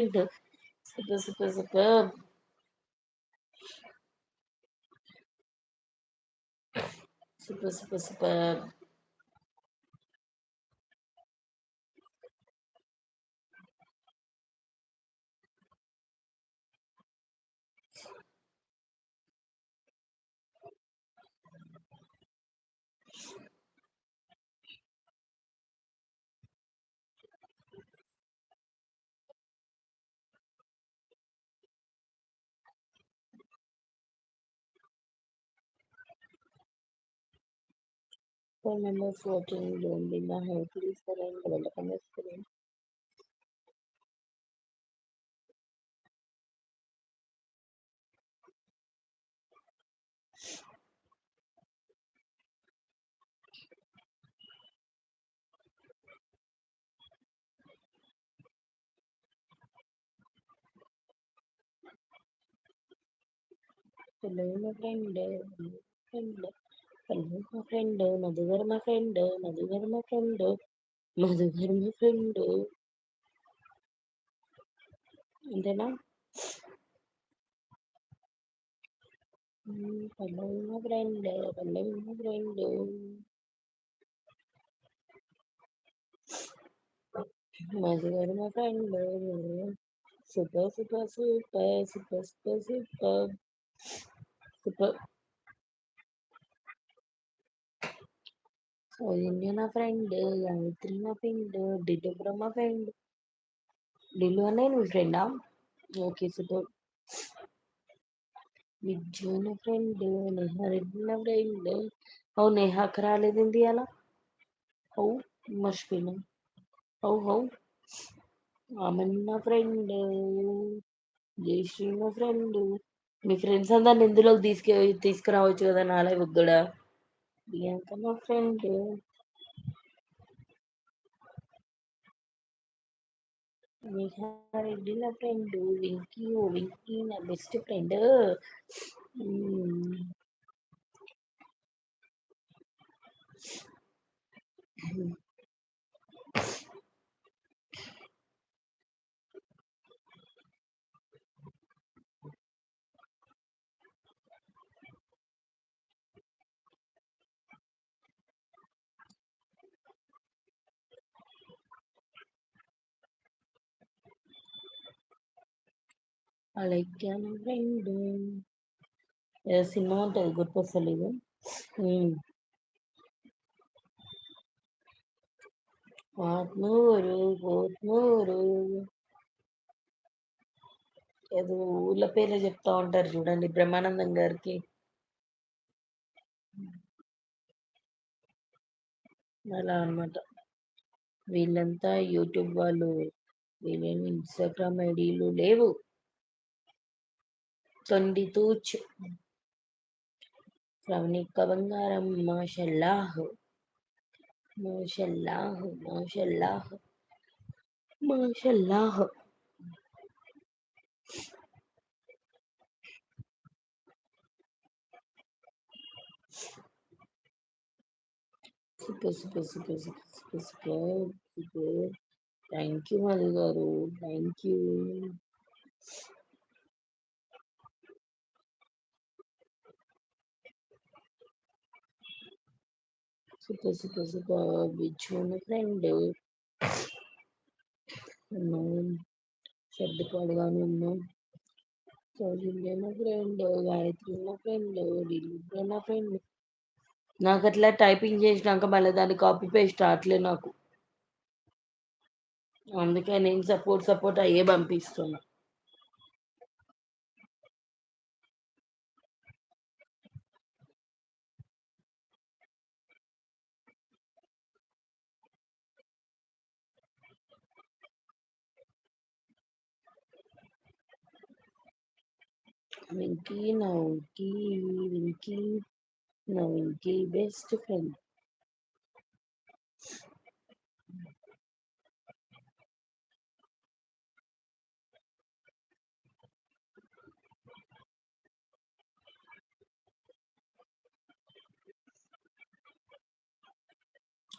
Super, super, super. Super, super, super. Remember floating lonely na hai. Please surrender. Welcome screen. Hello, my friend. Friend. Hello, my friend. Madhugar, my friend. Madhugar, my friend. Madhugar, my friend. అంతేనా? Hello, my friend. Hello, my friend. Madhugar, my friend. Super, super, super, super, super, super, super. So, India, my friend. Gayatri, my friend. Didobra, my friend. Dilu అనే మీ ఫ్రెండా? Okay super. Vijju నా friend, Neha Reddy నా friend. ఓ నేహాకి రాలేదేంటి అలా? How మర్చిపోయినా. How ఆమె నా friend, Jayashree నా ఫ్రెండ్. మీ ఫ్రెండ్స్ అందరిని ఇందులోకి తీసుకురావచ్చు కదా నా లైఫ్ కూడా. ప్రియాంక నా ఫ్రెండ్. నేహా రెడ్డి నా ఫ్రెండ్. వెంకీ నా బెస్ట్ ఫ్రెండ్. అలాగే నా ఫ్రెండ్. సినిమా ఉంటుంది గుర్తొస్తలేదు. ఉమ్. ఆత్మూరు పోత్మూరు. ఏదో ఊళ్ళ పేర్లు చెప్తా ఉంటారు చూడండి బ్రహ్మానందం గారికి. అలా అన్నమాట. వీళ్ళంతా యూట్యూబ్ వాళ్ళు, వీళ్ళేమి ఇన్స్టాగ్రామ్ ఐడీలు లేవు. తొండి తూచ్. శ్రవణిక్క బంగారం మాషల్లాహ్. మాషల్లాహ్ మాషల్లాహ్ మాషల్లాహ్. Super super super super super super super. Thank you Madhu garu, thank you. Super super super. Bichu friend. ఉన్నాం. సర్దుపాడుగానే ఉన్నాం. సౌజన్య నా ఫ్రెండ్, గాయత్రి నా ఫ్రెండ్, ఢిల్లీ నా ఫ్రెండ్. నాకు అట్లా టైపింగ్ చేసినాక మళ్ళీ దాన్ని కాపీ పేస్ట్ రావట్లే నాకు. అందుకే నేను సపోర్ట్ అయ్యే పంపిస్తున్నా. వెంకీ నా వెంకీ, వెంకీ నా వెంకీ బెస్ట్ ఫ్రెండ్.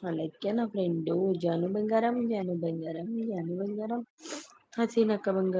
అలాగే నా ఫ్రెండ్ జాను బంగారం, జాను బంగారం, జాను బంగారం. హసీనక్క బంగారం.